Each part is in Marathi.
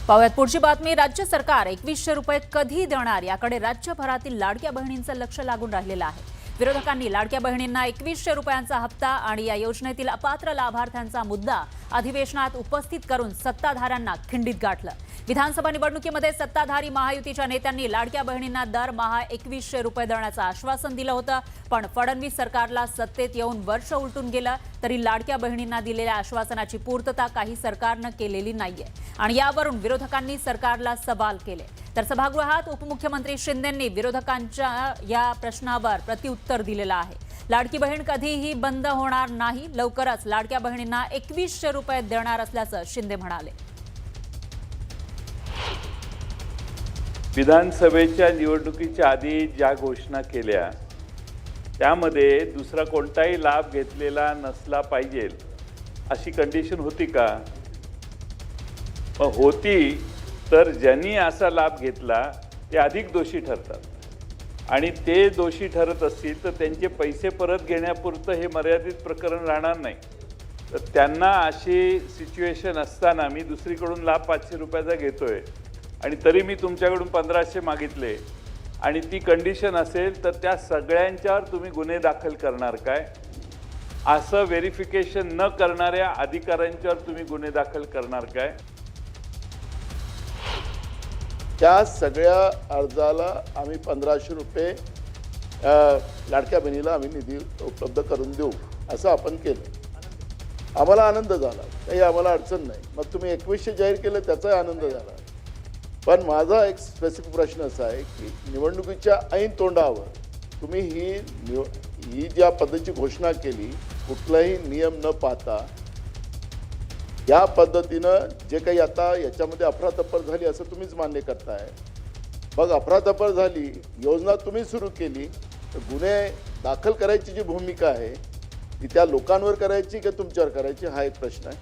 पाहुयात पुढची बातमी। राज्य सरकार 2100 रुपये कधी देणार याकडे राज्यभरातील लाडक्या बहिणींचं लक्ष लागून राहिलेलं आहे। विरोधकांनी लाडक्या बहिणींना 2100 रुपयांचा हप्ता आणि या योजनेतील अपात्र लाभार्थ्यांचा मुद्दा अधिवेशनात उपस्थित करून सत्ताधाऱ्यांना खिंडीत गाठलं। विधानसभा निवडणुकीमध्ये सत्ताधारी महायुतीच्या नेत्यांनी लाडक्या बहिणींना दरमहा 2100 रुपये देण्याचं आश्वासन दिलं होतं, पण फडणवीस सरकारला सत्तेत येऊन वर्ष उलटून गेलं तरी लाडक्या बहिणींना दिलेल्या आश्वासनाची पूर्तता काही सरकारनं केलेली नाहीये आणि यावरून विरोधकांनी सरकारला सवाल केले। तर सभागृहात उपमुख्यमंत्री शिंदेंनी विरोधकांच्या या प्रश्नावर प्रत्युत्तर दिलेलं आहे। लाडकी बहीण कधीही बंद होणार नाही, लवकरच लाडक्या बहिणींना 2100 रुपये देणार असल्याचं शिंदे म्हणाले। विधानसभेच्या निवडणुकीच्या आधी ज्या घोषणा केल्या त्यामध्ये दुसरा कोणताही लाभ घेतलेला नसला पाहिजे अशी कंडिशन होती का? होती तर ज्यांनी असा लाभ घेतला ते अधिक दोषी ठरतात आणि ते दोषी ठरत असतील तर त्यांचे पैसे परत घेण्यापुरतं हे मर्यादित प्रकरण राहणार नाही। तर त्यांना अशी सिच्युएशन असताना मी दुसरीकडून लाभ 500 रुपयाचा घेतोय आणि तरी मी तुमच्याकडून 1500 मागितले आणि ती कंडिशन असेल तर त्या सगळ्यांच्यावर तुम्ही गुन्हे दाखल करणार काय? असं व्हेरिफिकेशन न करणाऱ्या अधिकाऱ्यांच्यावर तुम्ही गुन्हे दाखल करणार काय? त्या सगळ्या अर्जाला आम्ही 1500 रुपये लाडक्या बहिणीला आम्ही निधी उपलब्ध करून देऊ असं आपण केलं। आम्हाला आनंद झाला, काही आम्हाला अडचण नाही। मग तुम्ही 2100 जाहीर केलं त्याचाही आनंद झाला। पण माझा एक स्पेसिफिक प्रश्न असा आहे की निवडणुकीच्या ऐन तोंडावर तुम्ही ही ज्या पद्धतीची घोषणा केली, कुठलाही नियम न पाहता या पद्धतीनं जे काही आता याच्यामध्ये अफरातफर झाली असं तुम्हीच मान्य करताय। मग अफरातफर झाली, योजना तुम्ही सुरू केली, तर गुन्हे दाखल करायची जी भूमिका आहे ती त्या लोकांवर करायची की तुमच्यावर करायची हा एक प्रश्न आहे।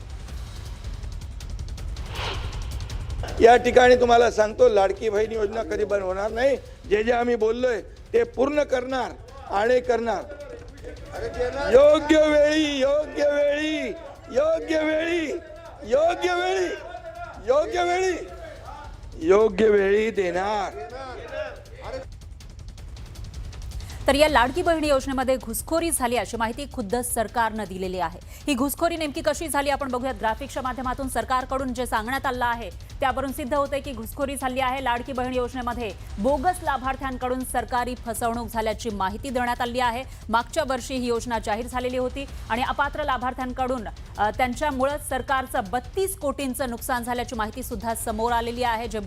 या ठिकाणी तुम्हाला सांगतो, लाडकी बहीण योजना कधी बंद होणार नाही। जे जे आम्ही बोललोय ते पूर्ण करणार आणि करणार। योग्य वेळी योग्य वेळी योग्य वेळी योग्य वेळी योग्य वेळी योग्य वेळी देणार। तर या लाडकी बहीण योजनेमध्ये घुसखोरी झाली अशी माहिती खुद्द सरकारनं दिलेली आहे। ही घुसखोरी नेमकी कशी झाली आपण बघूयात। ग्राफिक्सच्या माध्यमातून सरकारकडून जे सांगण्यात आलं आहे त्यावरून सिद्ध होते की घुसखोरी झाली आहे। लाडकी बहीण योजनेमध्ये बोगस लाभार्थ्यांकडून सरकारी फसवणूक झाल्याची माहिती देण्यात आली आहे। मागच्या वर्षी ही योजना जाहीर झालेली होती आणि अपात्र लाभार्थ्यांकडून त्यांच्यामुळे सरकारचं 32 कोटींचं नुकसान झाल्याची माहिती सुद्धा समोर आलेली आहे। जे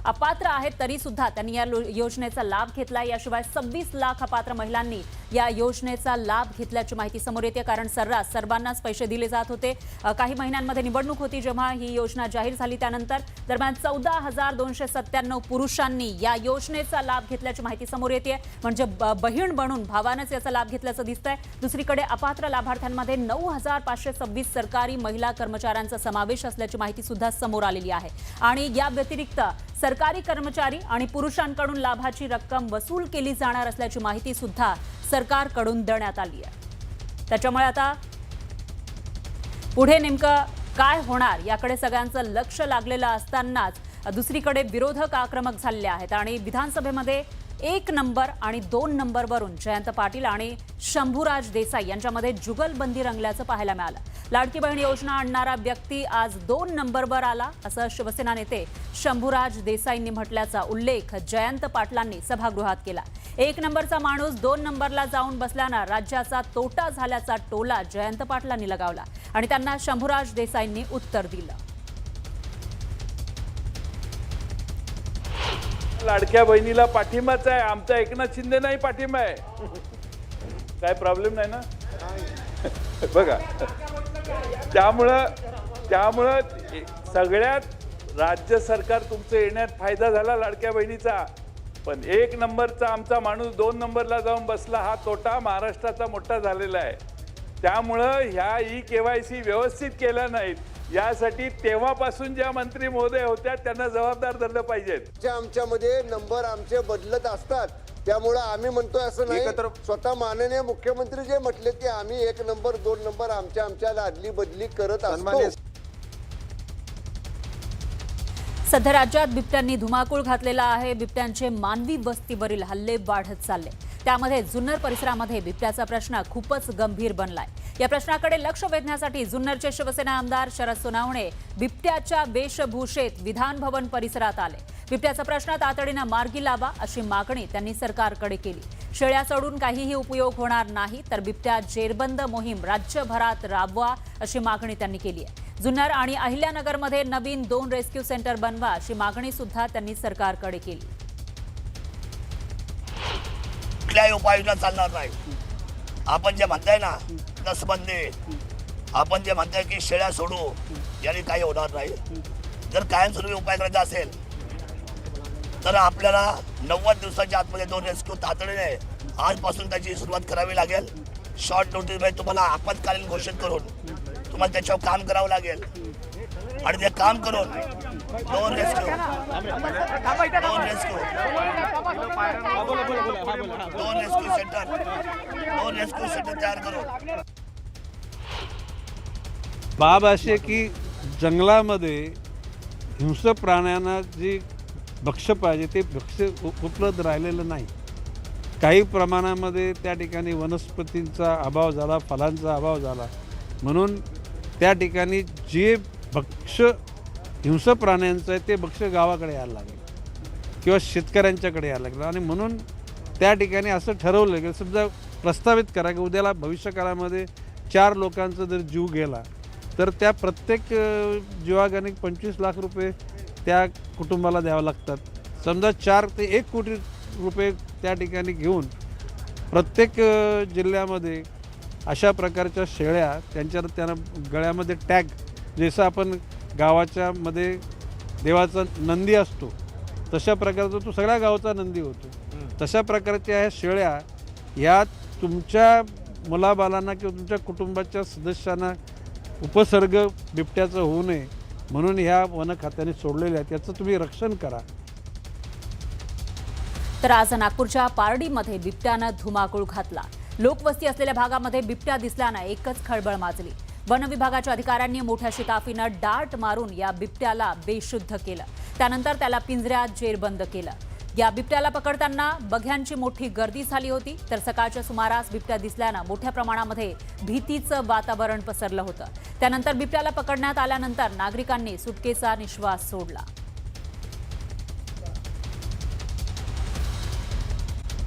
अपात्र आहेत तरी सुद्धा त्यांनी या योजनेचा लाभ घेतला। याशिवाय 26 लाख अपात्र महिलांनी या योजनेचा लाभ घेतल्याची माहिती समोर येते, कारण सर्रास सर्वांनाच पैसे दिले जात होते। काही महिन्यांमध्ये निवडणूक होती जेव्हा ही योजना जाहीर झाली, त्यानंतर दरम्यान 14,297 पुरुषांनी या योजनेचा लाभ घेतल्याची माहिती समोर येते। म्हणजे बहीण बनून भावानंच याचा लाभ घेतल्याचं दिसतंय। दुसरीकडे अपात्र लाभार्थ्यांमध्ये 9,526 सरकारी महिला कर्मचाऱ्यांचा समावेश असल्याची माहिती सुद्धा समोर आलेली आहे आणि या व्यतिरिक्त सरकारी कर्मचारी आणि पुरुषांकडून लाभाची रक्कम वसूल केली जाणार असल्याची माहिती सुद्धा सरकारकडून देण्यात आली आहे। त्याच्यामुळे आता पुढे नेमकं काय होणार याकडे सगळ्यांचं लक्ष लागलेलं असतानाच दुसरीकडे विरोधक आक्रमक झालेले आहेत आणि विधानसभेमध्ये 1 नंबर आणि 2 नंबरवरून जयंत पाटील आणि शंभूराज देसाई यांच्यामध्ये जुगलबंदी रंगल्याचं पाहायला मिळालं। लाडकी बहीण योजना आणणारा व्यक्ती आज 2 नंबरवर आला असं शिवसेना नेते शंभूराज देसाईंनी म्हटल्याचा उल्लेख जयंत पाटलांनी सभागृहात केला। 1 नंबरचा माणूस 2 नंबरला जाऊन बसल्यानं राज्याचा तोटा झाल्याचा टोला जयंत पाटलांनी लगावला आणि त्यांना शंभूराज देसाईंनी उत्तर दिलं। लाडक्या बहिणीला पाठिंबाच आहे, आमचा एकनाथ शिंदे नाही पाठिंबा आहे। काय प्रॉब्लेम नाही ना? बघा, त्यामुळं सगळ्यात राज्य सरकार तुमचं येण्यात फायदा झाला लाडक्या बहिणीचा, पण 1 नंबरचा आमचा माणूस 2 नंबरला जाऊन बसला हा तोटा महाराष्ट्राचा मोठा झालेला आहे। त्यामुळं ह्या KYC व्यवस्थित केल्या नाहीत यासाठी तेव्हापासून ज्या मंत्री महोदय होत्या त्यांना जबाबदार धरलं पाहिजे। आमच्यामध्ये नंबर आमचे बदलत असतात, त्यामुळे आम्ही म्हणतोय असं नाही। स्वतः माननीय मुख्यमंत्री जे म्हटले की आम्ही 1 नंबर 2 नंबर आमच्या आदली बदली करत असतो। सध्या राज्यात बिबट्यांनी धुमाकूळ घातलेला आहे. बिबट्यांचे मानवी वस्तीवरील हल्ले वाढत चालले. त्यामध्ये जुन्नर परिसरामध्ये बिबट्याचा प्रश्न खूपच गंभीर बनलाय. या प्रश्नाकडे लक्ष वेधण्यासाठी जुन्नरचे शिवसेना आमदार शरद सोनावणे बिबट्याच्या वेशभूषेत विधान भवन परिसरात आले. बिबट्याचा प्रश्न तातडीनं मार्गी लावा अशी मागणी त्यांनी सरकारकडे केली. शेळ्या सोडून काहीही उपयोग होणार नाही तर बिबट्या जेरबंद मोहीम राज्यभरात राबवा अशी मागणी त्यांनी केली आहे. जुन्नर आणि अहिल्यानगरमध्ये नवीन 2 रेस्क्यू सेंटर बनवा अशी मागणी सुद्धा त्यांनी सरकारकडे केली. कुठल्याही उपाययोजना चालणार नाही. आपण जे म्हणताय ना नसबंदी, आपण जे म्हणताय की शेळ्या सोडू, याने काही होणार नाही. जर कायमस्वरूपी उपाय करायचा असेल तर आपल्याला 90 दिवसाच्या आतमध्ये 2 रेस्क्यू तातडीने आजपासून त्याची सुरुवात करावी लागेल. शॉर्ट नोटीसमध्ये तुम्हाला आपत्कालीन घोषित करून तुम्हाला त्याच्यावर काम करावं लागेल आणि ते काम करून 2 रेस्क्यू सेंटर तयार करून. बाब अशी की जंगलामध्ये हिंस्र प्राण्यांना जी भक्ष्य पाहिजे ते भक्ष्य उपलब्ध राहिलेलं नाही. काही प्रमाणामध्ये त्या ठिकाणी वनस्पतींचा अभाव झाला, फळांचा अभाव झाला, म्हणून त्या ठिकाणी जे भक्ष्य हिंस्र प्राण्यांचं आहे ते भक्ष्य गावाकडे यायला लागेल किंवा शेतकऱ्यांच्याकडे यायला लागलं. आणि म्हणून त्या ठिकाणी असं ठरवलं की समजा प्रस्तावित करा की उद्याला भविष्यकाळामध्ये 4 लोकांचा जर जीव गेला तर त्या प्रत्येक जीवागाने 25 लाख रुपये त्या कुटुंबाला द्यावं लागतात. समजा 4 ते 1 कोटी रुपये त्या ठिकाणी घेऊन प्रत्येक जिल्ह्यामध्ये अशा प्रकारच्या शेळ्या त्यांना गळ्यामध्ये टॅग, जसं आपण गावाच्या मध्ये देवाचा नंदी असतो तशा प्रकारचा तो सगळ्या गावाचा नंदी होतो. तशा प्रकारच्या ह्या शेळ्या ह्या तुमच्या मुलाबालांना किंवा तुमच्या कुटुंबाच्या सदस्यांना उपसर्ग बिबट्याचं होऊ नये म्हणून ह्या वन खात्याने सोडलेल्या आहेत. याचं तुम्ही रक्षण करा. तर आज नागपूरच्या पारडीमध्ये बिबट्यानं धुमाकूळ घातला. लोकवस्ती असलेल्या भागामध्ये बिबट्या दिसल्यानं एकच खळबळ माजली. वन विभागाच्या अधिकाऱ्यांनी मोठ्या शिताफीनं डाट मारून या बिबट्याला बेशुद्ध केलं. त्यानंतर त्याला पिंजऱ्यात जेरबंद केलं. या बिबट्याला पकडताना बघ्यांची मोठी गर्दी झाली होती. तर सकाळच्या सुमारास बिबट्या दिसल्यानं मोठ्या प्रमाणामध्ये भीतीचं वातावरण पसरलं होतं. त्यानंतर बिबट्याला पकडण्यात आल्यानंतर नागरिकांनी सुटकेचा निश्वास सोडला.